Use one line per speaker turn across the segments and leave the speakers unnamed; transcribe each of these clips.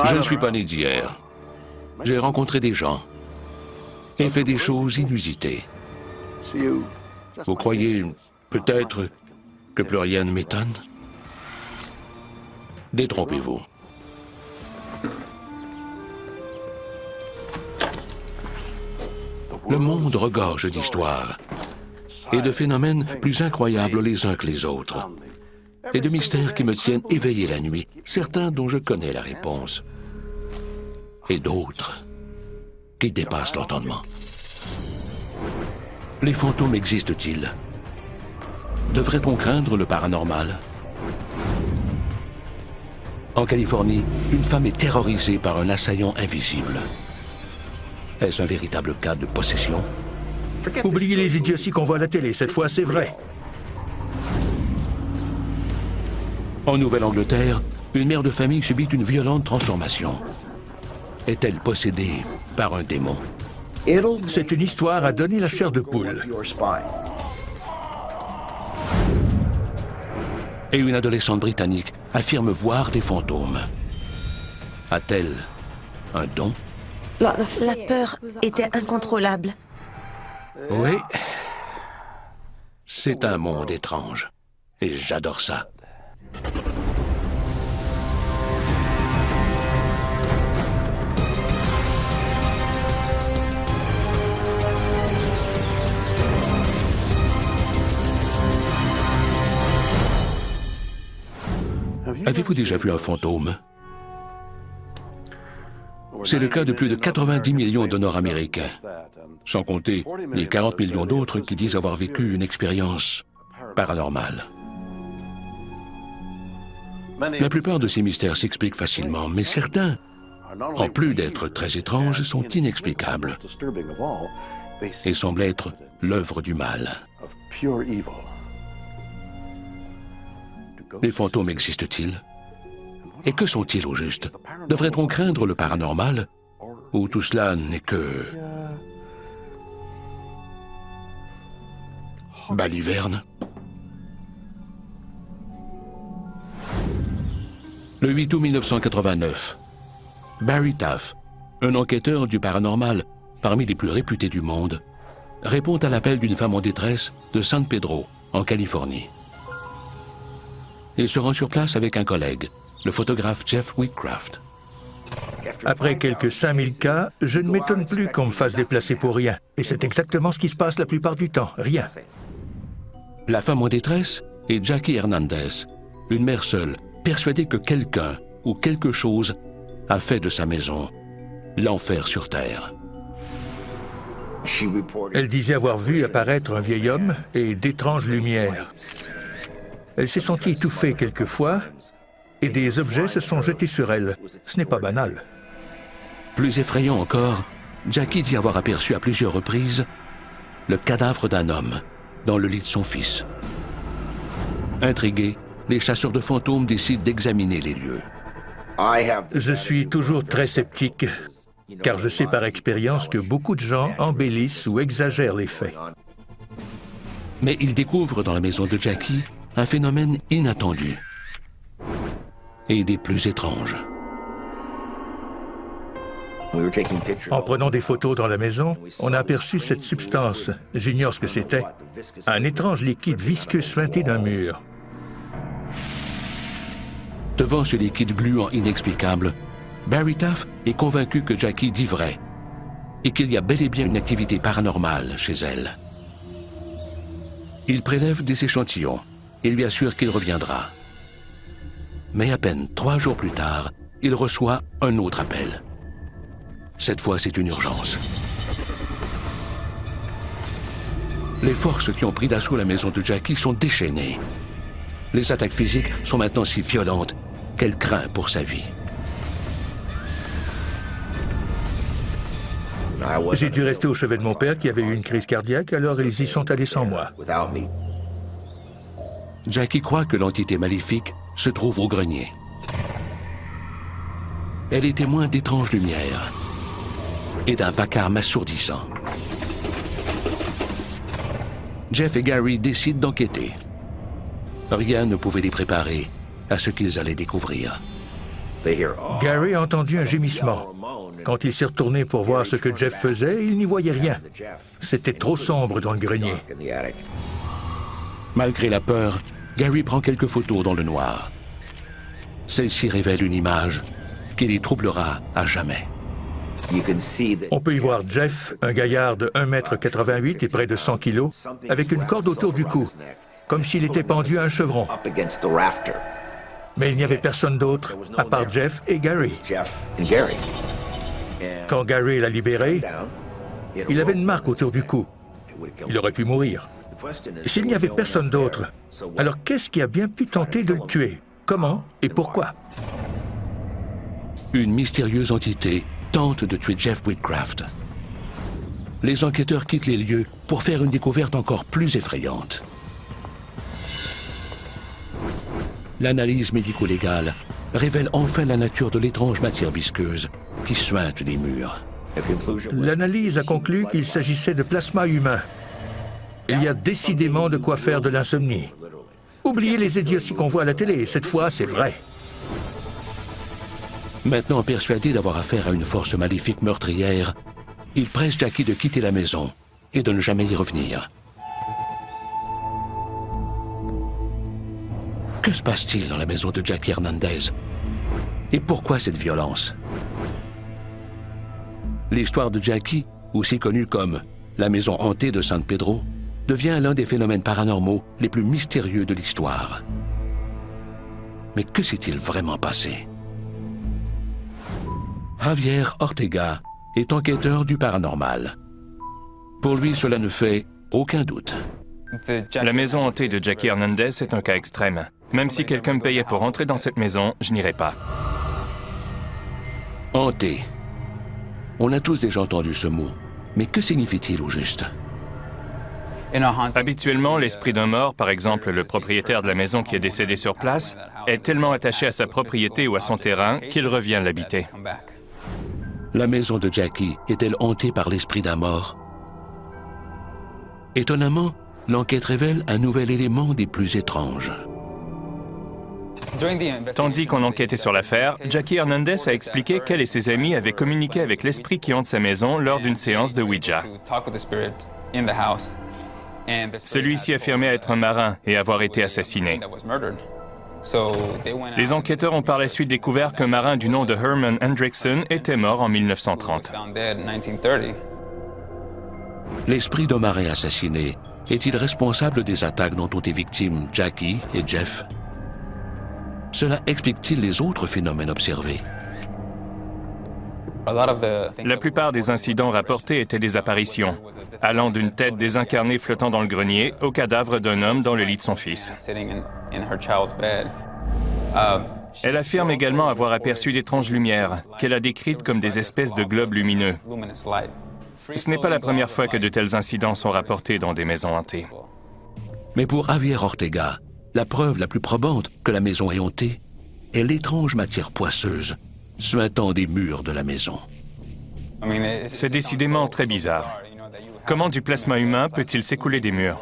Je ne suis pas né d'hier. J'ai rencontré des gens et fait des choses inusitées. Vous croyez peut-être que plus rien ne m'étonne? Détrompez-vous. Le monde regorge d'histoires et de phénomènes plus incroyables les uns que les autres, et de mystères qui me tiennent éveillé la nuit, certains dont je connais la réponse, et d'autres qui dépassent l'entendement. Les fantômes existent-ils? Devrait-on craindre le paranormal? En Californie, une femme est terrorisée par un assaillant invisible. Est-ce un véritable cas de possession?
Oubliez les idioties qu'on voit à la télé, cette fois c'est vrai.
En Nouvelle-Angleterre, une mère de famille subit une violente transformation. Est-elle possédée par un démon?
C'est une histoire à donner la chair de poule.
Et une adolescente britannique affirme voir des fantômes. A-t-elle un don?
La peur était incontrôlable.
Oui. C'est un monde étrange. Et j'adore ça. Avez-vous déjà vu un fantôme? C'est le cas de plus de 90 millions de Nord-Américains, sans compter les 40 millions d'autres qui disent avoir vécu une expérience paranormale. La plupart de ces mystères s'expliquent facilement, mais certains, en plus d'être très étranges, sont inexplicables et semblent être l'œuvre du mal. Les fantômes existent-ils? Et que sont-ils au juste? Devrait-on craindre le paranormal? Ou tout cela n'est que... baliverne? Le 8 août 1989, Barry Taff, un enquêteur du paranormal parmi les plus réputés du monde, répond à l'appel d'une femme en détresse de San Pedro, en Californie. Il se rend sur place avec un collègue, le photographe Jeff Whitcraft.
Après quelques 5000 cas, je ne m'étonne plus qu'on me fasse déplacer pour rien. Et c'est exactement ce qui se passe la plupart du temps, rien.
La femme en détresse est Jackie Hernandez, une mère seule, persuadée que quelqu'un ou quelque chose a fait de sa maison l'enfer sur terre.
Elle disait avoir vu apparaître un vieil homme et d'étranges lumières. Elle s'est sentie étouffée quelquefois et des objets se sont jetés sur elle. Ce n'est pas banal.
Plus effrayant encore, Jackie dit avoir aperçu à plusieurs reprises le cadavre d'un homme dans le lit de son fils. Intrigués, les chasseurs de fantômes décident d'examiner les lieux.
Je suis toujours très sceptique, car je sais par expérience que beaucoup de gens embellissent ou exagèrent les faits.
Mais ils découvrent dans la maison de Jackie un phénomène inattendu et des plus étranges.
En prenant des photos dans la maison, on a aperçu cette substance, j'ignore ce que c'était, un étrange liquide visqueux suinté d'un mur.
Devant ce liquide gluant inexplicable, Barry Taff est convaincu que Jackie dit vrai et qu'il y a bel et bien une activité paranormale chez elle. Il prélève des échantillons et lui assure qu'il reviendra. Mais à peine 3 jours plus tard, il reçoit un autre appel. Cette fois, c'est une urgence. Les forces qui ont pris d'assaut la maison de Jackie sont déchaînées. Les attaques physiques sont maintenant si violentes qu'elle craint pour sa vie.
J'ai dû rester au chevet de mon père qui avait eu une crise cardiaque, alors ils y sont allés sans moi.
Jackie croit que l'entité maléfique se trouve au grenier. Elle est témoin d'étranges lumières et d'un vacarme assourdissant. Jeff et Gary décident d'enquêter. Rien ne pouvait les préparer à ce qu'ils allaient découvrir.
Gary a entendu un gémissement. Quand il s'est retourné pour voir ce que Jeff faisait, il n'y voyait rien. C'était trop sombre dans le grenier.
Malgré la peur, Gary prend quelques photos dans le noir. Celle-ci révèle une image qui les troublera à jamais.
On peut y voir Jeff, un gaillard de 1,88 m et près de 100 kg, avec une corde autour du cou, comme s'il était pendu à un chevron. Mais il n'y avait personne d'autre, à part Jeff et Gary. Quand Gary l'a libéré, il avait une marque autour du cou. Il aurait pu mourir. S'il n'y avait personne d'autre, alors qu'est-ce qui a bien pu tenter de le tuer? Comment et pourquoi?
Une mystérieuse entité tente de tuer Jeff Whitcraft. Les enquêteurs quittent les lieux pour faire une découverte encore plus effrayante. L'analyse médico-légale révèle enfin la nature de l'étrange matière visqueuse qui suinte les murs.
L'analyse a conclu qu'il s'agissait de plasma humain. Il y a décidément de quoi faire de l'insomnie. Oubliez les idioties qu'on voit à la télé, cette fois c'est vrai.
Maintenant persuadé d'avoir affaire à une force maléfique meurtrière, il presse Jackie de quitter la maison et de ne jamais y revenir. Que se passe-t-il dans la maison de Jackie Hernandez? Et pourquoi cette violence? L'histoire de Jackie, aussi connue comme la maison hantée de San Pedro, devient l'un des phénomènes paranormaux les plus mystérieux de l'histoire. Mais que s'est-il vraiment passé? Javier Ortega est enquêteur du paranormal. Pour lui, cela ne fait aucun doute.
La maison hantée de Jackie Hernandez est un cas extrême. Même si quelqu'un me payait pour entrer dans cette maison, je n'irais pas.
Hanté. On a tous déjà entendu ce mot. Mais que signifie-t-il au juste?
Habituellement, l'esprit d'un mort, par exemple le propriétaire de la maison qui est décédé sur place, est tellement attaché à sa propriété ou à son terrain qu'il revient l'habiter.
La maison de Jackie est-elle hantée par l'esprit d'un mort? Étonnamment, l'enquête révèle un nouvel élément des plus étranges.
Tandis qu'on enquêtait sur l'affaire, Jackie Hernandez a expliqué qu'elle et ses amis avaient communiqué avec l'esprit qui hante sa maison lors d'une séance de Ouija. Celui-ci affirmait être un marin et avoir été assassiné. Les enquêteurs ont par la suite découvert qu'un marin du nom de Herman Hendrickson était mort en 1930.
L'esprit d'un marin assassiné est-il responsable des attaques dont ont été victimes Jackie et Jeff? Cela explique-t-il les autres phénomènes observés?
La plupart des incidents rapportés étaient des apparitions, allant d'une tête désincarnée flottant dans le grenier au cadavre d'un homme dans le lit de son fils. Elle affirme également avoir aperçu d'étranges lumières, qu'elle a décrites comme des espèces de globes lumineux. Ce n'est pas la première fois que de tels incidents sont rapportés dans des maisons hantées.
Mais pour Javier Ortega, la preuve la plus probante que la maison est hantée est l'étrange matière poisseuse suintant des murs de la maison.
C'est décidément très bizarre. Comment du plasma humain peut-il s'écouler des murs?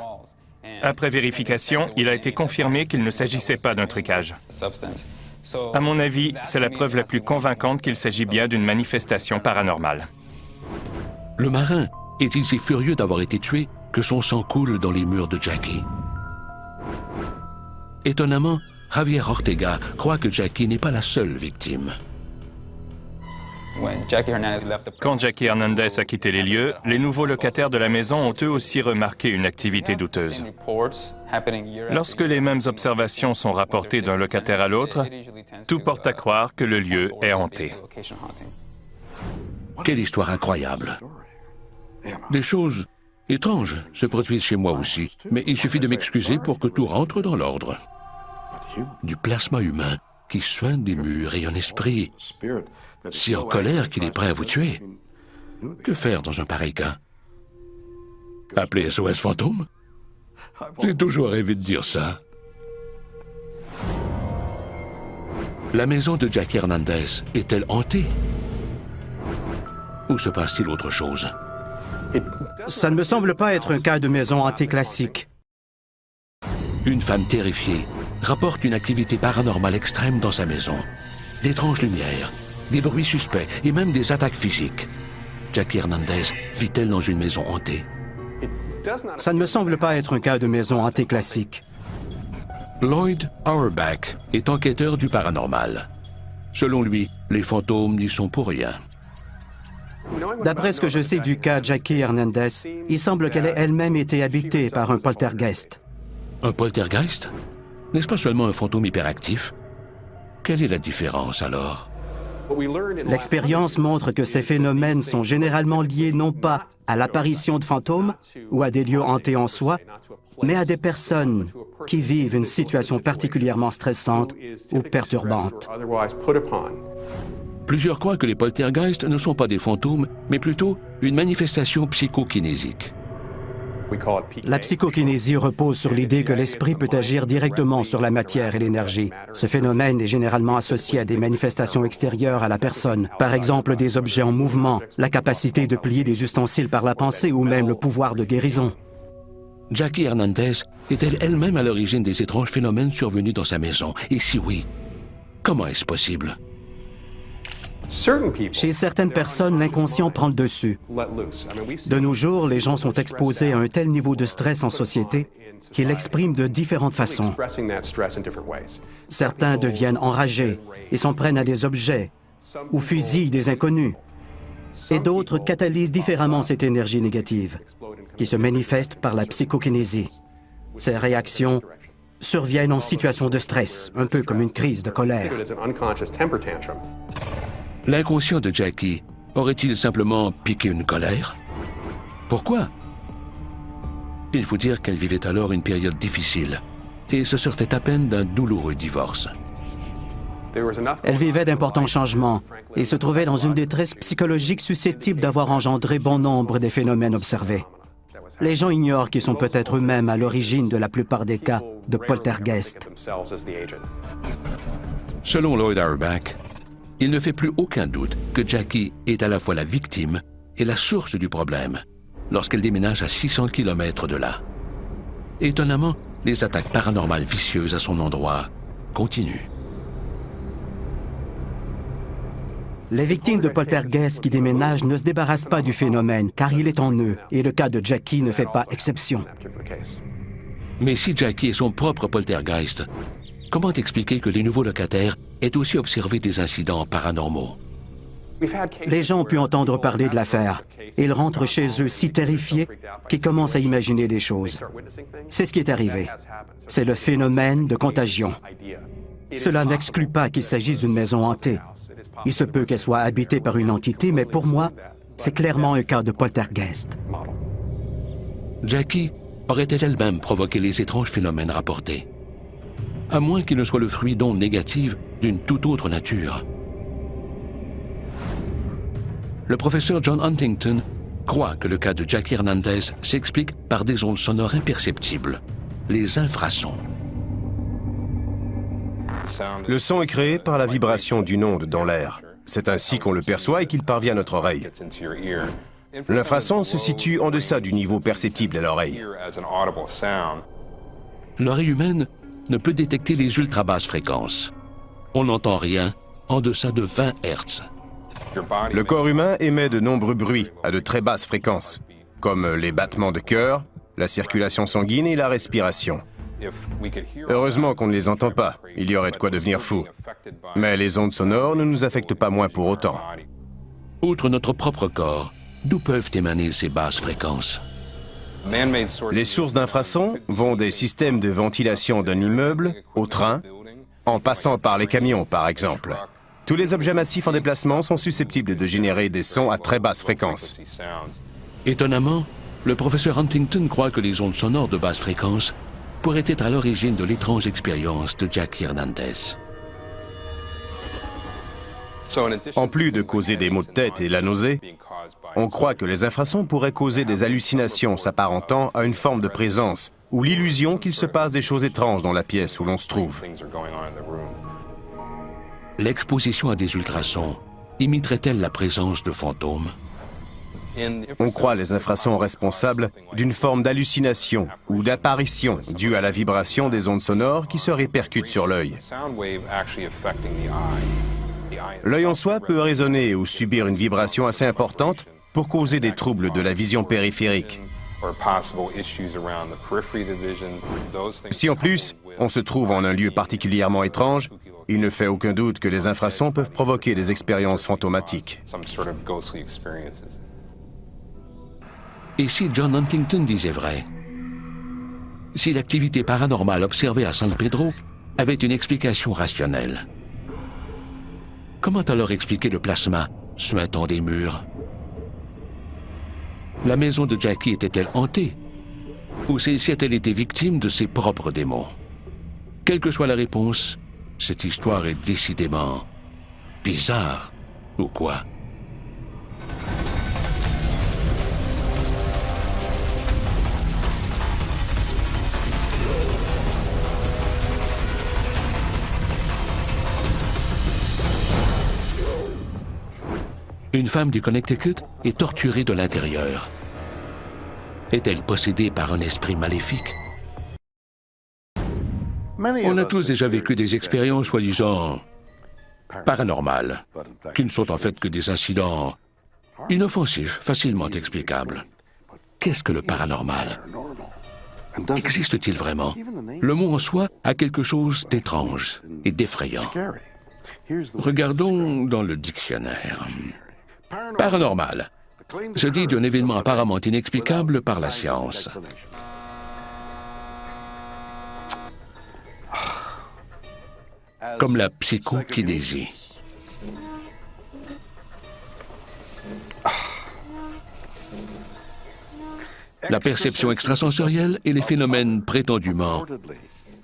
Après vérification, il a été confirmé qu'il ne s'agissait pas d'un trucage. À mon avis, c'est la preuve la plus convaincante qu'il s'agit bien d'une manifestation paranormale.
Le marin est-il si furieux d'avoir été tué que son sang coule dans les murs de Jackie? Étonnamment, Javier Ortega croit que Jackie n'est pas la seule victime.
Quand Jackie Hernandez a quitté les lieux, les nouveaux locataires de la maison ont eux aussi remarqué une activité douteuse. Lorsque les mêmes observations sont rapportées d'un locataire à l'autre, tout porte à croire que le lieu est hanté.
Quelle histoire incroyable! Des choses étranges se produisent chez moi aussi, mais il suffit de m'excuser pour que tout rentre dans l'ordre. Du plasma humain qui suinte des murs et un esprit si en colère qu'il est prêt à vous tuer. Que faire dans un pareil cas? Appeler SOS Fantôme? J'ai toujours rêvé de dire ça. La maison de Jackie Hernandez est-elle hantée? Ou se passe-t-il autre chose?
Ça ne me semble pas être un cas de maison hantée classique.
Une femme terrifiée rapporte une activité paranormale extrême dans sa maison. d'étranges lumières, des bruits suspects et même des attaques physiques. Jackie Hernandez vit-elle dans une maison hantée?
Ça ne me semble pas être un cas de maison hantée classique.
Lloyd Auerbach est enquêteur du paranormal. Selon lui, les fantômes n'y sont pour rien.
D'après ce que je sais du cas Jackie Hernandez, il semble qu'elle ait elle-même été habitée par un poltergeist.
Un poltergeist? N'est-ce pas seulement un fantôme hyperactif? Quelle est la différence alors?
L'expérience montre que ces phénomènes sont généralement liés non pas à l'apparition de fantômes ou à des lieux hantés en soi, mais à des personnes qui vivent une situation particulièrement stressante ou perturbante.
Plusieurs croient que les poltergeists ne sont pas des fantômes, mais plutôt une manifestation psychokinésique.
La psychokinésie repose sur l'idée que l'esprit peut agir directement sur la matière et l'énergie. Ce phénomène est généralement associé à des manifestations extérieures à la personne, par exemple des objets en mouvement, la capacité de plier des ustensiles par la pensée ou même le pouvoir de guérison.
Jackie Hernandez est-elle elle-même à l'origine des étranges phénomènes survenus dans sa maison? Et si oui, comment est-ce possible?
Chez certaines personnes, l'inconscient prend le dessus. De nos jours, les gens sont exposés à un tel niveau de stress en société qu'ils l'expriment de différentes façons. Certains deviennent enragés et s'en prennent à des objets ou fusillent des inconnus. Et d'autres catalysent différemment cette énergie négative, qui se manifeste par la psychokinésie. Ces réactions surviennent en situation de stress, un peu comme une crise de colère.
L'inconscient de Jackie aurait-il simplement piqué une colère? Pourquoi? Il faut dire qu'elle vivait alors une période difficile et se sortait à peine d'un douloureux divorce.
Elle vivait d'importants changements et se trouvait dans une détresse psychologique susceptible d'avoir engendré bon nombre des phénomènes observés. Les gens ignorent qu'ils sont peut-être eux-mêmes à l'origine de la plupart des cas de poltergeist.
Selon Lloyd Auerbach, il ne fait plus aucun doute que Jackie est à la fois la victime et la source du problème lorsqu'elle déménage à 600 km de là. Étonnamment, les attaques paranormales vicieuses à son endroit continuent.
Les victimes de poltergeist qui déménagent ne se débarrassent pas du phénomène car il est en eux et le cas de Jackie ne fait pas exception.
Mais si Jackie est son propre poltergeist, comment expliquer que les nouveaux locataires aient aussi observé des incidents paranormaux?
Les gens ont pu entendre parler de l'affaire. Ils rentrent chez eux si terrifiés qu'ils commencent à imaginer des choses. C'est ce qui est arrivé. C'est le phénomène de contagion. Cela n'exclut pas qu'il s'agisse d'une maison hantée. Il se peut qu'elle soit habitée par une entité, mais pour moi, c'est clairement un cas de poltergeist.
Jackie aurait-elle elle-même provoqué les étranges phénomènes rapportés? À moins qu'il ne soit le fruit d'ondes négatives d'une toute autre nature. Le professeur John Huntington croit que le cas de Jackie Hernandez s'explique par des ondes sonores imperceptibles, les infrasons.
Le son est créé par la vibration d'une onde dans l'air. C'est ainsi qu'on le perçoit et qu'il parvient à notre oreille. L'infrason se situe en deçà du niveau perceptible à l'oreille.
L'oreille humaine ne peut détecter les ultra-basses fréquences. On n'entend rien en deçà de 20 Hz.
Le corps humain émet de nombreux bruits à de très basses fréquences, comme les battements de cœur, la circulation sanguine et la respiration. Heureusement qu'on ne les entend pas, il y aurait de quoi devenir fou. Mais les ondes sonores ne nous affectent pas moins pour autant.
Outre notre propre corps, d'où peuvent émaner ces basses fréquences?
Les sources d'infrasons vont des systèmes de ventilation d'un immeuble au train, en passant par les camions par exemple. Tous les objets massifs en déplacement sont susceptibles de générer des sons à très basse fréquence.
Étonnamment, le professeur Huntington croit que les ondes sonores de basse fréquence pourraient être à l'origine de l'étrange expérience de Jackie Hernandez.
En plus de causer des maux de tête et la nausée, on croit que les infrasons pourraient causer des hallucinations s'apparentant à une forme de présence ou l'illusion qu'il se passe des choses étranges dans la pièce où l'on se trouve.
L'exposition à des ultrasons imiterait-elle la présence de fantômes?
On croit les infrasons responsables d'une forme d'hallucination ou d'apparition due à la vibration des ondes sonores qui se répercutent sur l'œil. L'œil en soi peut résonner ou subir une vibration assez importante pour causer des troubles de la vision périphérique. Si en plus, on se trouve en un lieu particulièrement étrange, il ne fait aucun doute que les infrasons peuvent provoquer des expériences fantomatiques.
Et si John Huntington disait vrai? Si l'activité paranormale observée à San Pedro avait une explication rationnelle? Comment alors expliquer le plasma suintant des murs? La maison de Jackie était-elle hantée? Ou celle-ci a-t-elle été victime de ses propres démons? Quelle que soit la réponse, cette histoire est décidément bizarre, ou quoi? Une femme du Connecticut est torturée de l'intérieur. Est-elle possédée par un esprit maléfique? On a tous déjà vécu des expériences soi-disant paranormales, qui ne sont en fait que des incidents inoffensifs, facilement explicables. Qu'est-ce que le paranormal? Existe-t-il vraiment? Le mot en soi a quelque chose d'étrange et d'effrayant. Regardons dans le dictionnaire. Paranormal se dit d'un événement apparemment inexplicable par la science. Comme la psychokinésie. La perception extrasensorielle et les phénomènes prétendument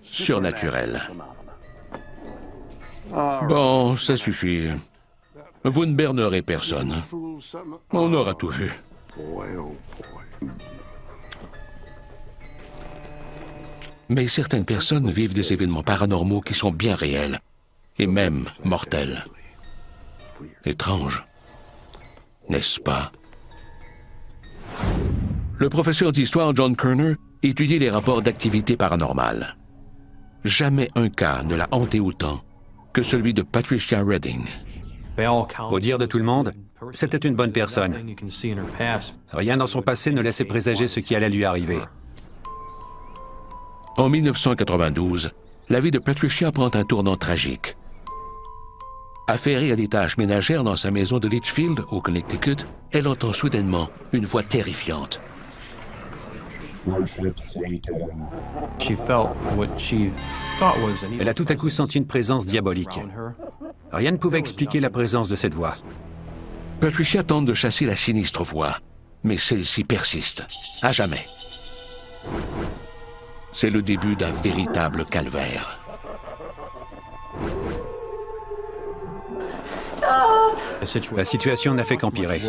surnaturels. Bon, ça suffit. Vous ne bernerez personne. On aura tout vu. Mais certaines personnes vivent des événements paranormaux qui sont bien réels, et même mortels. Étrange, n'est-ce pas? Le professeur d'histoire John Kerner étudie les rapports d'activité paranormale. Jamais un cas ne l'a hanté autant que celui de Patricia Redding.
Au dire de tout le monde, c'était une bonne personne. Rien dans son passé ne laissait présager ce qui allait lui arriver.
En 1992, la vie de Patricia prend un tournant tragique. Affairée à des tâches ménagères dans sa maison de Litchfield, au Connecticut, elle entend soudainement une voix terrifiante.
Elle a tout à coup senti une présence diabolique. Rien ne pouvait expliquer la présence de cette voix.
Patricia tente de chasser la sinistre voix, mais celle-ci persiste, à jamais. C'est le début d'un véritable calvaire.
La situation n'a fait qu'empirer.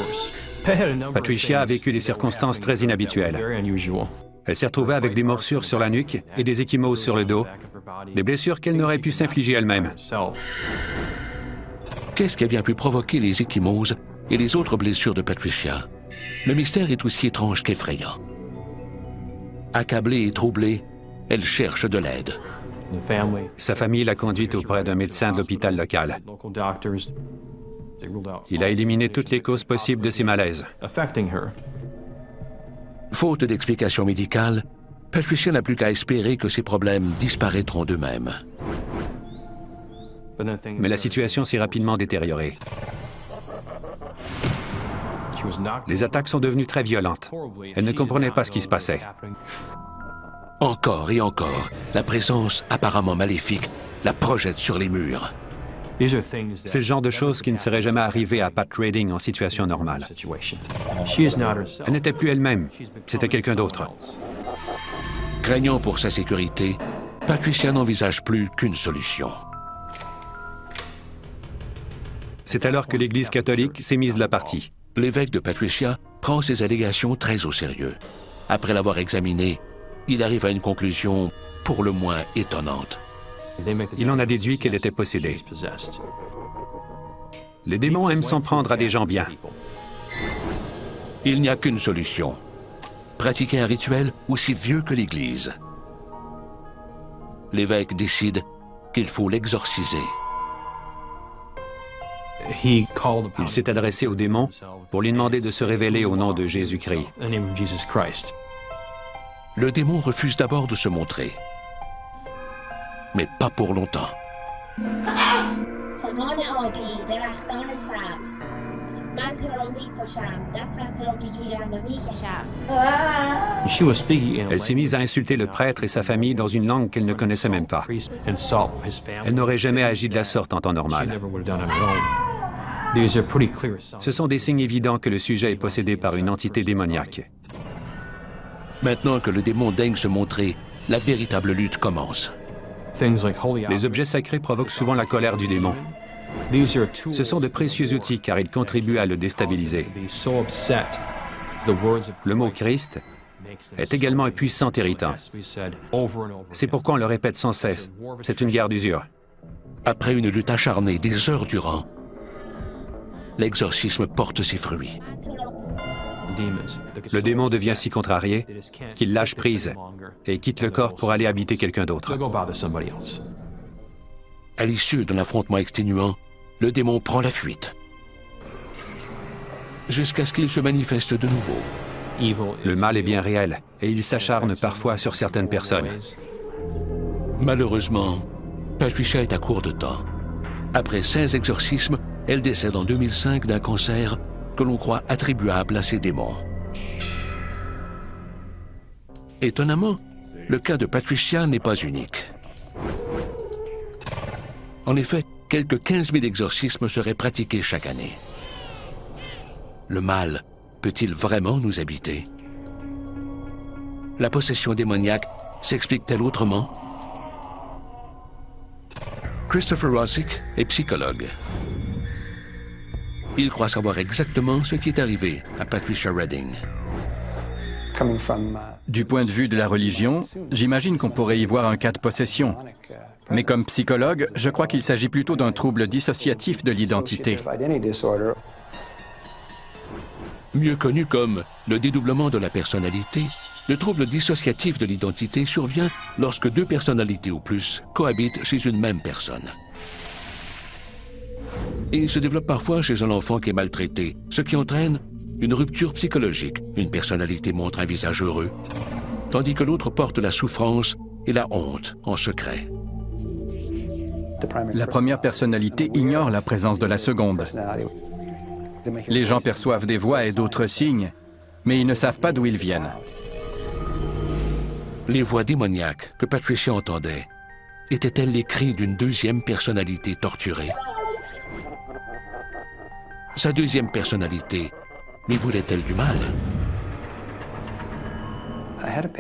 Patricia a vécu des circonstances très inhabituelles. Elle s'est retrouvée avec des morsures sur la nuque et des ecchymoses sur le dos, des blessures qu'elle n'aurait pu s'infliger elle-même.
Qu'est-ce qui a bien pu provoquer les ecchymoses et les autres blessures de Patricia? Le mystère est aussi étrange qu'effrayant. Accablée et troublée, elle cherche de l'aide.
Sa famille l'a conduite auprès d'un médecin de l'hôpital local. Il a éliminé toutes les causes possibles de ses malaises.
Faute d'explication médicale, Patricia n'a plus qu'à espérer que ses problèmes disparaîtront d'eux-mêmes.
Mais la situation s'est rapidement détériorée. Les attaques sont devenues très violentes. Elle ne comprenait pas ce qui se passait.
Encore et encore, la présence apparemment maléfique la projette sur les murs.
C'est le genre de choses qui ne serait jamais arrivé à Pat Redding en situation normale. Elle n'était plus elle-même, c'était quelqu'un d'autre.
Craignant pour sa sécurité, Patricia n'envisage plus qu'une solution.
C'est alors que l'Église catholique s'est mise de la partie.
L'évêque de Patricia prend ces allégations très au sérieux. Après l'avoir examinée, il arrive à une conclusion pour le moins étonnante.
Il en a déduit qu'elle était possédée. Les démons aiment s'en prendre à des gens bien.
Il n'y a qu'une solution. Pratiquer un rituel aussi vieux que l'Église. L'évêque décide qu'il faut l'exorciser.
Il s'est adressé au démon pour lui demander de se révéler au nom de Jésus-Christ.
Le démon refuse d'abord de se montrer. Mais pas pour longtemps.
Elle s'est mise à insulter le prêtre et sa famille dans une langue qu'elle ne connaissait même pas. Elle n'aurait jamais agi de la sorte en temps normal. Ce sont des signes évidents que le sujet est possédé par une entité démoniaque.
Maintenant que le démon daigne se montrer, la véritable lutte commence.
Les objets sacrés provoquent souvent la colère du démon. Ce sont de précieux outils car ils contribuent à le déstabiliser. Le mot Christ est également un puissant irritant. C'est pourquoi on le répète sans cesse. C'est une guerre d'usure.
Après une lutte acharnée des heures durant, l'exorcisme porte ses fruits.
Le démon devient si contrarié qu'il lâche prise et quitte le corps pour aller habiter quelqu'un d'autre.
À l'issue d'un affrontement exténuant, le démon prend la fuite. Jusqu'à ce qu'il se manifeste de nouveau.
Le mal est bien réel et il s'acharne parfois sur certaines personnes.
Malheureusement, Patricia est à court de temps. Après 16 exorcismes, elle décède en 2005 d'un cancer que l'on croit attribuable à ces démons. Étonnamment, le cas de Patricia n'est pas unique. En effet, quelques 15 000 exorcismes seraient pratiqués chaque année. Le mal peut-il vraiment nous habiter? La possession démoniaque s'explique-t-elle autrement? Christopher Rosick est psychologue. Il croit savoir exactement ce qui est arrivé à Patricia Redding.
Du point de vue de la religion, j'imagine qu'on pourrait y voir un cas de possession. Mais comme psychologue, je crois qu'il s'agit plutôt d'un trouble dissociatif de l'identité.
Mieux connu comme le dédoublement de la personnalité, le trouble dissociatif de l'identité survient lorsque deux personnalités ou plus cohabitent chez une même personne. Il se développe parfois chez un enfant qui est maltraité, ce qui entraîne une rupture psychologique. Une personnalité montre un visage heureux, tandis que l'autre porte la souffrance et la honte en secret.
La première personnalité ignore la présence de la seconde. Les gens perçoivent des voix et d'autres signes, mais ils ne savent pas d'où ils viennent.
Les voix démoniaques que Patricia entendait étaient-elles les cris d'une deuxième personnalité torturée? Sa deuxième personnalité lui voulait-elle du mal?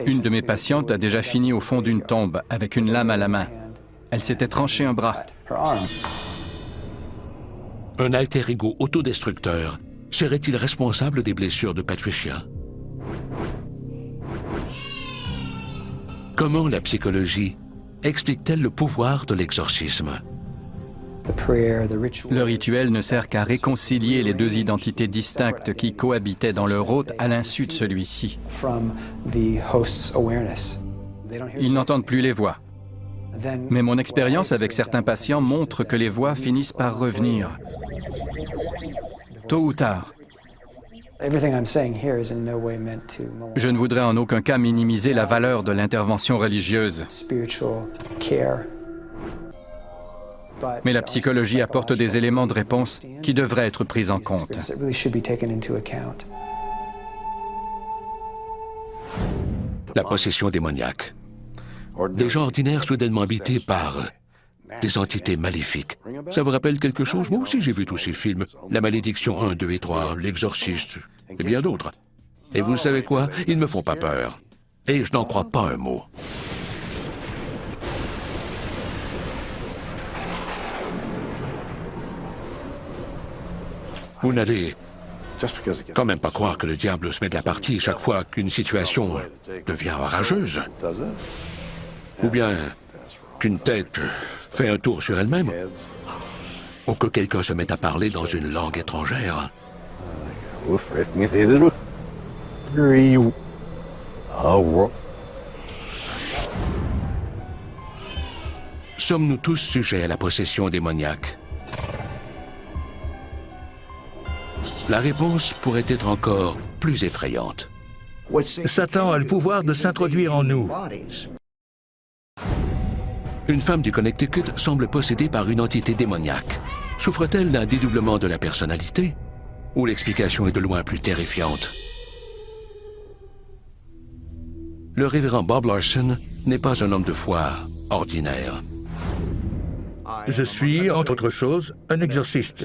Une de mes patientes a déjà fini au fond d'une tombe avec une lame à la main. Elle s'était tranché un bras.
Un alter ego autodestructeur serait-il responsable des blessures de Patricia? Comment la psychologie explique-t-elle le pouvoir de l'exorcisme?
Le rituel ne sert qu'à réconcilier les deux identités distinctes qui cohabitaient dans leur hôte à l'insu de celui-ci. Ils n'entendent plus les voix. Mais mon expérience avec certains patients montre que les voix finissent par revenir. Tôt ou tard. Je ne voudrais en aucun cas minimiser la valeur de l'intervention religieuse. Mais la psychologie apporte des éléments de réponse qui devraient être pris en compte.
La possession démoniaque. Des gens ordinaires soudainement habités par des entités maléfiques. Ça vous rappelle quelque chose? Moi aussi j'ai vu tous ces films. La Malédiction 1, 2 et 3, L'Exorciste, et bien d'autres. Et vous savez quoi? Ils ne me font pas peur. Et je n'en crois pas un mot. Vous n'allez quand même pas croire que le diable se met de la partie chaque fois qu'une situation devient orageuse. Ou bien qu'une tête fait un tour sur elle-même. Ou que quelqu'un se met à parler dans une langue étrangère. Sommes-nous tous sujets à la possession démoniaque? La réponse pourrait être encore plus effrayante.
Satan a le pouvoir de s'introduire en nous.
Une femme du Connecticut semble possédée par une entité démoniaque. Souffre-t-elle d'un dédoublement de la personnalité? Ou l'explication est de loin plus terrifiante? Le révérend Bob Larson n'est pas un homme de foi ordinaire.
Je suis, entre autres choses, un exorciste.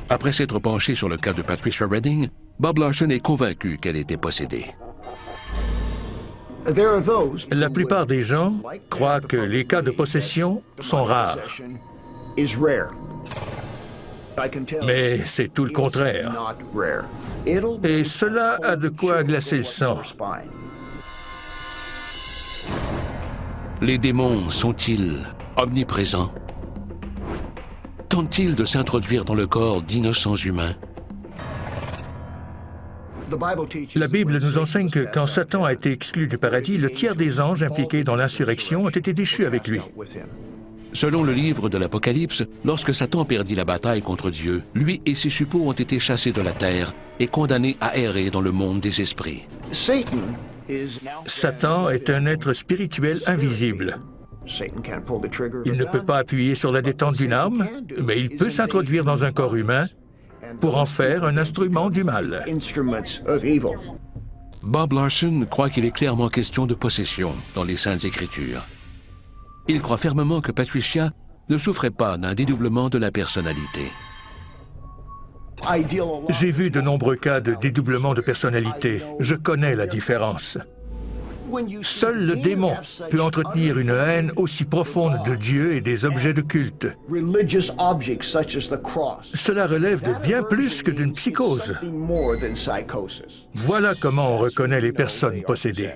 Après s'être penché sur le cas de Patricia Redding, Bob Larson est convaincu qu'elle était possédée.
La plupart des gens croient que les cas de possession sont rares. Mais c'est tout le contraire. Et cela a de quoi glacer le sang.
Les démons sont-ils omniprésents? Tentent-ils de s'introduire dans le corps d'innocents humains?
La Bible nous enseigne que quand Satan a été exclu du paradis, le tiers des anges impliqués dans l'insurrection ont été déchus avec lui.
Selon le livre de l'Apocalypse, lorsque Satan perdit la bataille contre Dieu, lui et ses suppôts ont été chassés de la terre et condamnés à errer dans le monde des esprits.
Satan est un être spirituel invisible. Il ne peut pas appuyer sur la détente d'une arme, mais il peut s'introduire dans un corps humain pour en faire un instrument du mal.
Bob Larson croit qu'il est clairement question de possession dans les Saintes Écritures. Il croit fermement que Patricia ne souffrait pas d'un dédoublement de la personnalité.
J'ai vu de nombreux cas de dédoublement de personnalité. Je connais la différence. Seul le démon peut entretenir une haine aussi profonde de Dieu et des objets de culte. Cela relève de bien plus que d'une psychose. Voilà comment on reconnaît les personnes possédées.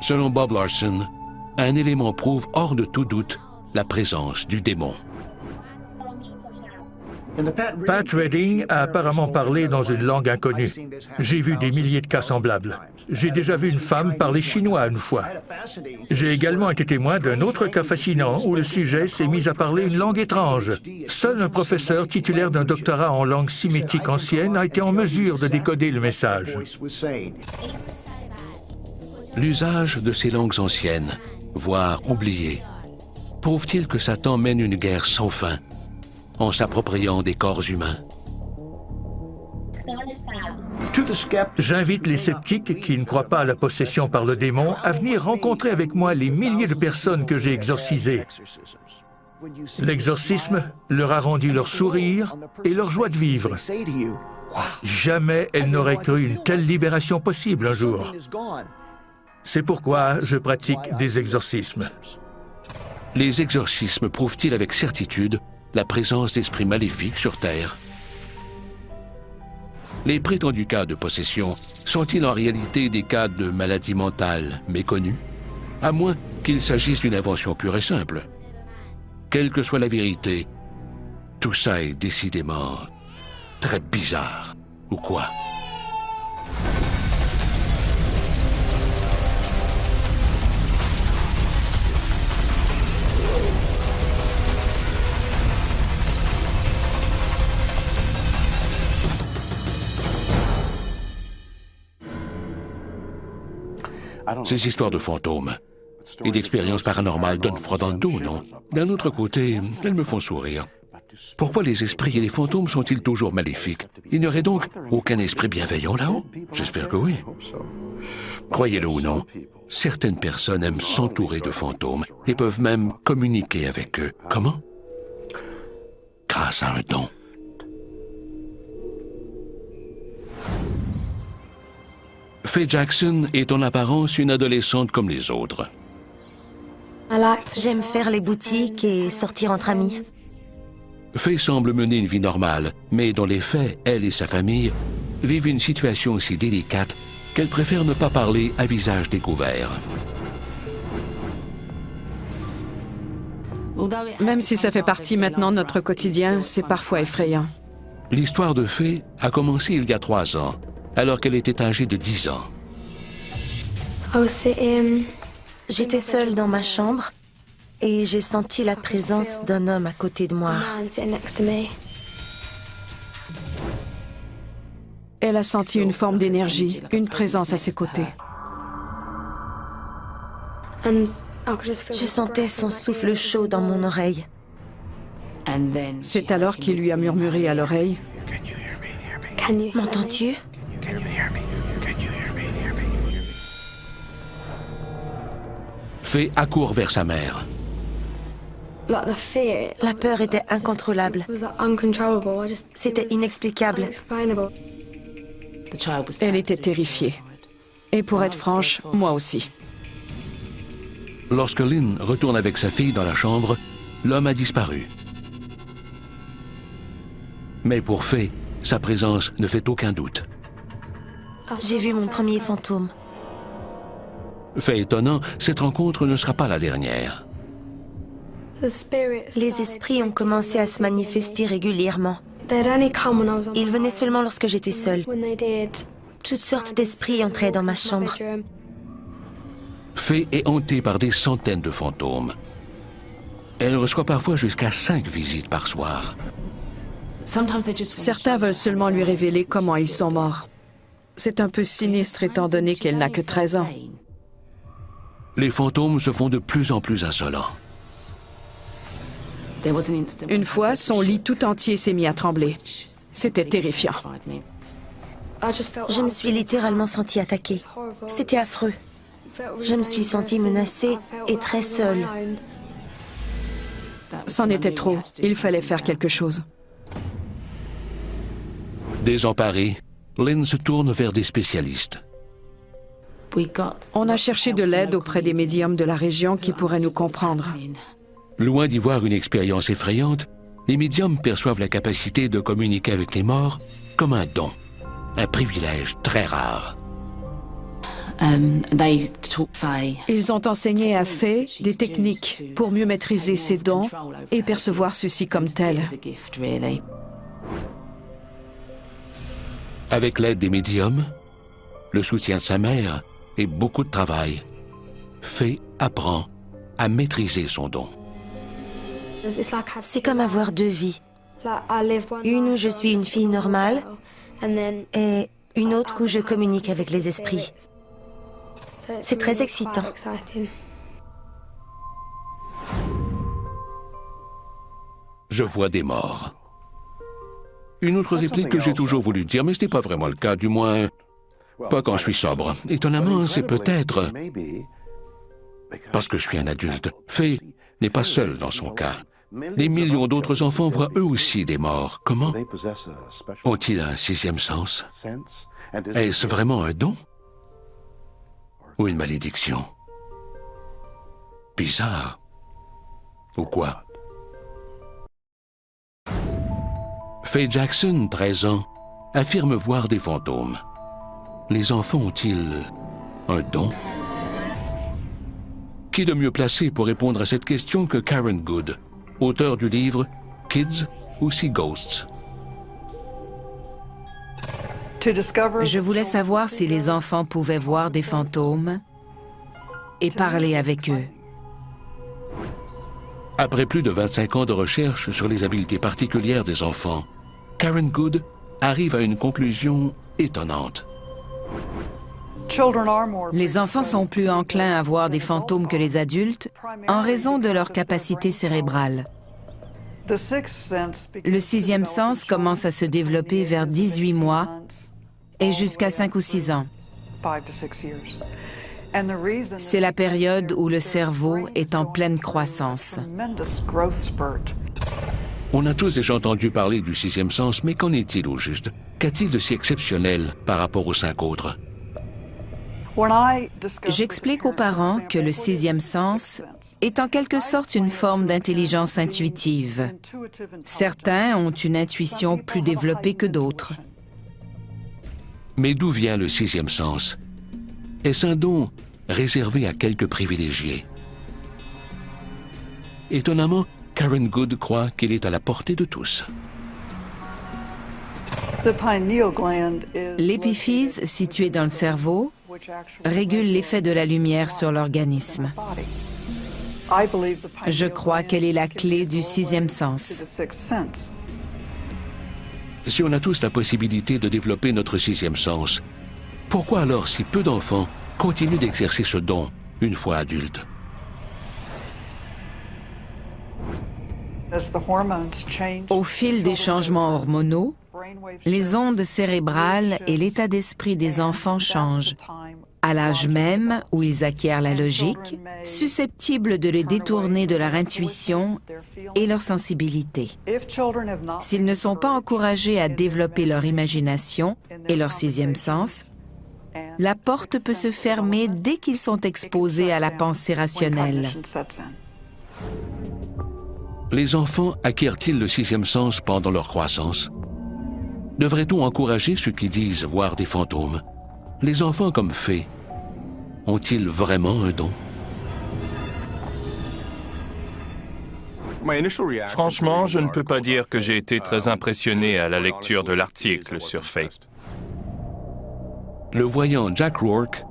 Selon Bob Larson, un élément prouve hors de tout doute la présence du démon.
Pat Redding a apparemment parlé dans une langue inconnue. J'ai vu des milliers de cas semblables. J'ai déjà vu une femme parler chinois une fois. J'ai également été témoin d'un autre cas fascinant où le sujet s'est mis à parler une langue étrange. Seul un professeur titulaire d'un doctorat en langue sémitique ancienne a été en mesure de décoder le message.
L'usage de ces langues anciennes, voire oubliées, prouve-t-il que Satan mène une guerre sans fin en s'appropriant des corps humains?
J'invite les sceptiques qui ne croient pas à la possession par le démon à venir rencontrer avec moi les milliers de personnes que j'ai exorcisées. L'exorcisme leur a rendu leur sourire et leur joie de vivre. Jamais elles n'auraient cru une telle libération possible un jour. C'est pourquoi je pratique des exorcismes.
Les exorcismes prouvent-ils avec certitude la présence d'esprits maléfiques sur Terre? Les prétendus cas de possession sont-ils en réalité des cas de maladie mentale méconnue? À moins qu'il s'agisse d'une invention pure et simple. Quelle que soit la vérité, tout ça est décidément très bizarre, ou quoi? Ces histoires de fantômes et d'expériences paranormales donnent froid dans le dos, non? D'un autre côté, elles me font sourire. Pourquoi les esprits et les fantômes sont-ils toujours maléfiques? Il n'y aurait donc aucun esprit bienveillant là-haut? J'espère que oui. Croyez-le ou non, certaines personnes aiment s'entourer de fantômes et peuvent même communiquer avec eux. Comment? Grâce à un don. Faye Jackson est en apparence une adolescente comme les autres.
J'aime faire les boutiques et sortir entre amis.
Faye semble mener une vie normale, mais dans les faits, elle et sa famille vivent une situation si délicate qu'elle préfère ne pas parler à visage découvert.
Même si ça fait partie maintenant de notre quotidien, c'est parfois effrayant.
L'histoire de Faye a commencé il y a 3 ans, alors qu'elle était âgée de 10 ans.
J'étais seule dans ma chambre et j'ai senti la présence d'un homme à côté de moi.
Elle a senti une forme d'énergie, une présence à ses côtés.
Je sentais son souffle chaud dans mon oreille.
C'est alors qu'il lui a murmuré à l'oreille.
M'entends-tu?
Faye accourt vers sa mère.
La peur était incontrôlable. C'était inexplicable.
Elle était terrifiée. Et pour être franche, moi aussi.
Lorsque Lynn retourne avec sa fille dans la chambre, l'homme a disparu. Mais pour Faye, sa présence ne fait aucun doute.
J'ai vu mon premier fantôme.
Fait étonnant, cette rencontre ne sera pas la dernière.
Les esprits ont commencé à se manifester régulièrement. Ils venaient seulement lorsque j'étais seule. Toutes sortes d'esprits entraient dans ma chambre.
Faye est hantée par des centaines de fantômes. Elle reçoit parfois jusqu'à 5 visites par soir.
Certains veulent seulement lui révéler comment ils sont morts. C'est un peu sinistre étant donné qu'elle n'a que 13 ans.
Les fantômes se font de plus en plus insolents.
Une fois, son lit tout entier s'est mis à trembler. C'était terrifiant.
Je me suis littéralement sentie attaquée. C'était affreux. Je me suis sentie menacée et très seule.
C'en était trop. Il fallait faire quelque chose.
Désemparée, Lynn se tourne vers des spécialistes.
On a cherché de l'aide auprès des médiums de la région qui pourraient nous comprendre.
Loin d'y voir une expérience effrayante, les médiums perçoivent la capacité de communiquer avec les morts comme un don, un privilège très rare.
Ils ont enseigné à Faye des techniques pour mieux maîtriser ses dons et percevoir ceux-ci comme tels.
Avec l'aide des médiums, le soutien de sa mère et beaucoup de travail, Faye apprend à maîtriser son don.
C'est comme avoir 2 vies. Une où je suis une fille normale et une autre où je communique avec les esprits. C'est très excitant.
Je vois des morts. Une autre réplique que j'ai toujours voulu dire, mais ce n'est pas vraiment le cas, du moins pas quand je suis sobre. Étonnamment, c'est peut-être parce que je suis un adulte. Faye n'est pas seule dans son cas. Des millions d'autres enfants voient eux aussi des morts. Comment? Ont-ils un 6e sens? Est-ce vraiment un don? Ou une malédiction? Bizarre. Ou quoi? Faye Jackson, 13 ans, affirme voir des fantômes. Les enfants ont-ils un don? Qui de mieux placé pour répondre à cette question que Karen Good, auteur du livre Kids Who See Ghosts?
Je voulais savoir si les enfants pouvaient voir des fantômes et parler avec eux.
Après plus de 25 ans de recherche sur les habiletés particulières des enfants, Karen Good arrive à une conclusion étonnante.
Les enfants sont plus enclins à voir des fantômes que les adultes en raison de leur capacité cérébrale. Le 6e sens commence à se développer vers 18 mois et jusqu'à 5 ou 6 ans. C'est la période où le cerveau est en pleine croissance.
On a tous déjà entendu parler du 6e sens, mais qu'en est-il au juste? Qu'a-t-il de si exceptionnel par rapport aux 5 autres?
J'explique aux parents que le 6e sens est en quelque sorte une forme d'intelligence intuitive. Certains ont une intuition plus développée que d'autres.
Mais d'où vient le 6e sens? Est-ce un don réservé à quelques privilégiés? Étonnamment, Karen Good croit qu'il est à la portée de tous.
L'épiphyse, située dans le cerveau, régule l'effet de la lumière sur l'organisme. Je crois qu'elle est la clé du 6e sens.
Si on a tous la possibilité de développer notre sixième sens, pourquoi alors si peu d'enfants continuent d'exercer ce don une fois adultes?
Au fil des changements hormonaux, les ondes cérébrales et l'état d'esprit des enfants changent. À l'âge même où ils acquièrent la logique, susceptibles de les détourner de leur intuition et leur sensibilité. S'ils ne sont pas encouragés à développer leur imagination et leur sixième sens, la porte peut se fermer dès qu'ils sont exposés à la pensée rationnelle.
Les enfants acquièrent-ils le sixième sens pendant leur croissance? Devrait-on encourager ceux qui disent voir des fantômes? Les enfants comme Faye ont-ils vraiment un don?
Franchement, je ne peux pas dire que j'ai été très impressionné à la lecture de l'article sur Faye.
Le voyant Jack Rourke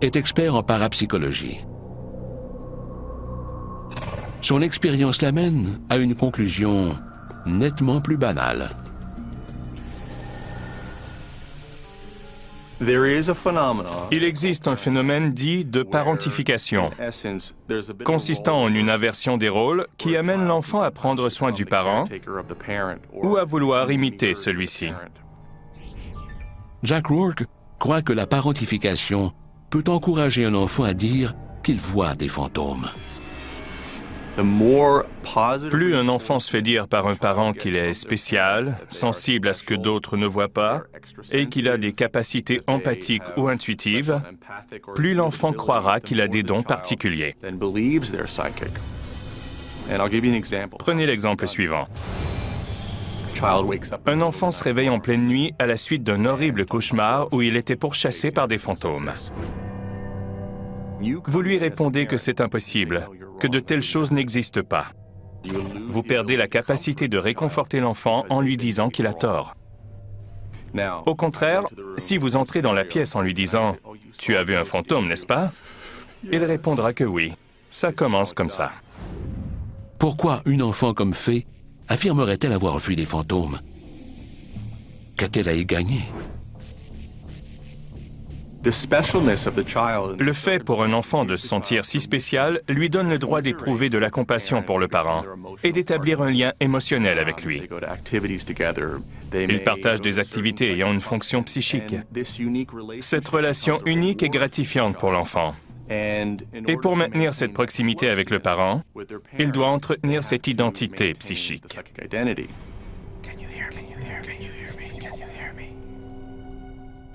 est expert en parapsychologie. Son expérience l'amène à une conclusion nettement plus banale.
Il existe un phénomène dit de parentification, consistant en une inversion des rôles qui amène l'enfant à prendre soin du parent ou à vouloir imiter celui-ci.
Jack Rourke croit que la parentification peut encourager un enfant à dire qu'il voit des fantômes.
Plus un enfant se fait dire par un parent qu'il est spécial, sensible à ce que d'autres ne voient pas, et qu'il a des capacités empathiques ou intuitives, plus l'enfant croira qu'il a des dons particuliers. Prenez l'exemple suivant. Un enfant se réveille en pleine nuit à la suite d'un horrible cauchemar où il était pourchassé par des fantômes. Vous lui répondez que c'est impossible, que de telles choses n'existent pas. Vous perdez la capacité de réconforter l'enfant en lui disant qu'il a tort. Au contraire, si vous entrez dans la pièce en lui disant « Tu as vu un fantôme, n'est-ce pas ?» il répondra que oui. Ça commence comme ça.
Pourquoi une enfant comme Faye affirmerait-elle avoir vu des fantômes? Qu'a-t-elle à y gagner?
Le fait pour un enfant de se sentir si spécial lui donne le droit d'éprouver de la compassion pour le parent et d'établir un lien émotionnel avec lui. Ils partagent des activités ayant une fonction psychique. Cette relation unique est gratifiante pour l'enfant. Et pour maintenir cette proximité avec le parent, il doit entretenir cette identité psychique.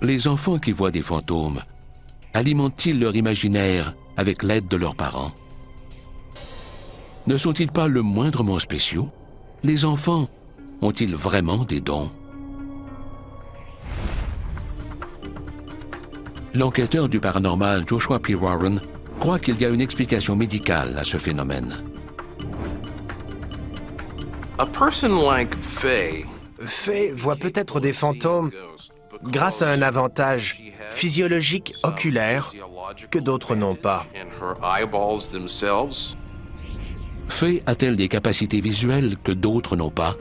Les enfants qui voient des fantômes alimentent-ils leur imaginaire avec l'aide de leurs parents? Ne sont-ils pas le moindrement spéciaux? Les enfants ont-ils vraiment des dons? L'enquêteur du paranormal Joshua P. Warren croit qu'il y a une explication médicale à ce phénomène.
Faye voit peut-être des fantômes grâce à un avantage physiologique oculaire que d'autres n'ont pas.
Faye a-t-elle des capacités visuelles que d'autres n'ont pas?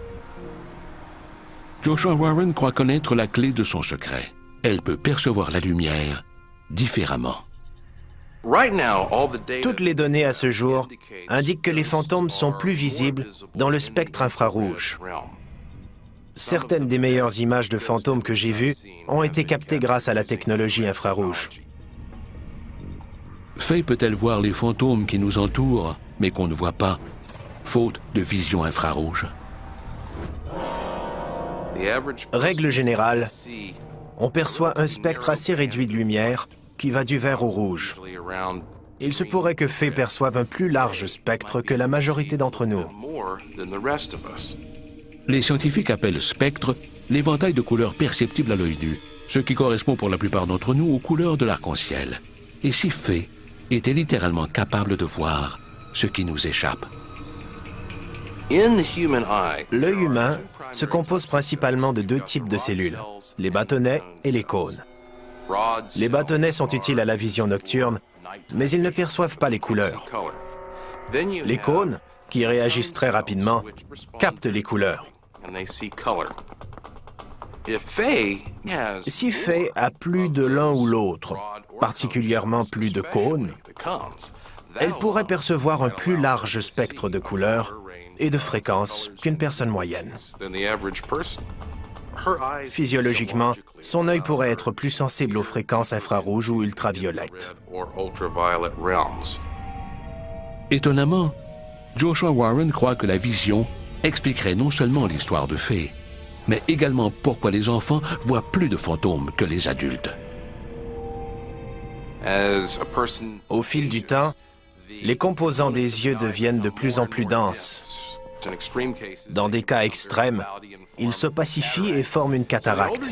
Joshua Warren croit connaître la clé de son secret. Elle peut percevoir la lumière différemment.
Toutes les données à ce jour indiquent que les fantômes sont plus visibles dans le spectre infrarouge. Certaines des meilleures images de fantômes que j'ai vues ont été captées grâce à la technologie infrarouge.
Faye peut-elle voir les fantômes qui nous entourent, mais qu'on ne voit pas, faute de vision infrarouge?
Règle générale, on perçoit un spectre assez réduit de lumière qui va du vert au rouge. Il se pourrait que Faye perçoive un plus large spectre que la majorité d'entre nous.
Les scientifiques appellent spectre l'éventail de couleurs perceptibles à l'œil nu, ce qui correspond pour la plupart d'entre nous aux couleurs de l'arc-en-ciel. Et si Faye était littéralement capable de voir ce qui nous échappe?
L'œil humain se compose principalement de deux types de cellules, les bâtonnets et les cônes. Les bâtonnets sont utiles à la vision nocturne, mais ils ne perçoivent pas les couleurs. Les cônes, qui réagissent très rapidement, captent les couleurs. Si Faye a plus de l'un ou l'autre, particulièrement plus de cônes, elle pourrait percevoir un plus large spectre de couleurs et de fréquences qu'une personne moyenne. Physiologiquement, son œil pourrait être plus sensible aux fréquences infrarouges ou ultraviolettes.
Étonnamment, Joshua Warren croit que la vision expliquerait non seulement l'histoire de Faye, mais également pourquoi les enfants voient plus de fantômes que les adultes.
Au fil du temps, les composants des yeux deviennent de plus en plus denses. Dans des cas extrêmes, ils s'opacifient et forment une cataracte.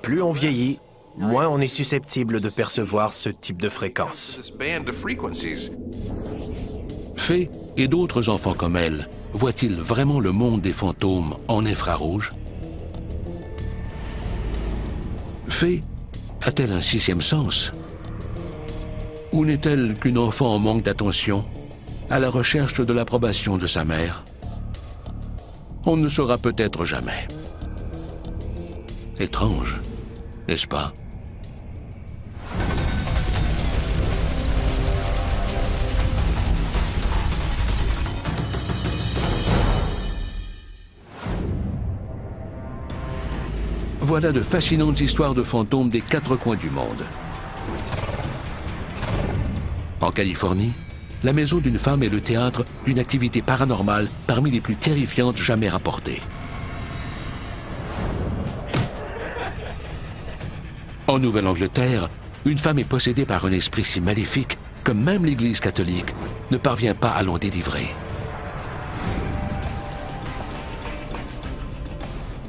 Plus on vieillit, moins on est susceptible de percevoir ce type de fréquence.
Faye et d'autres enfants comme elle voient-ils vraiment le monde des fantômes en infrarouge? Faye a-t-elle un sixième sens? Ou n'est-elle qu'une enfant en manque d'attention, à la recherche de l'approbation de sa mère? On ne saura peut-être jamais. Étrange, n'est-ce pas? Voilà de fascinantes histoires de fantômes des quatre coins du monde. En Californie, la maison d'une femme est le théâtre d'une activité paranormale parmi les plus terrifiantes jamais rapportées. En Nouvelle-Angleterre, une femme est possédée par un esprit si maléfique que même l'Église catholique ne parvient pas à l'en délivrer.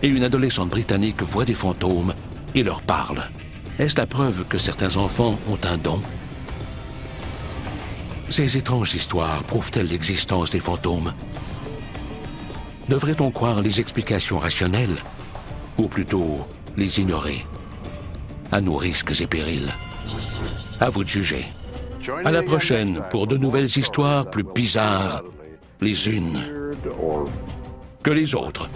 Et une adolescente britannique voit des fantômes et leur parle. Est-ce la preuve que certains enfants ont un don? Ces étranges histoires prouvent-elles l'existence des fantômes? Devrait-on croire les explications rationnelles, ou plutôt les ignorer? À nos risques et périls. À vous de juger. À la prochaine pour de nouvelles histoires plus bizarres les unes que les autres.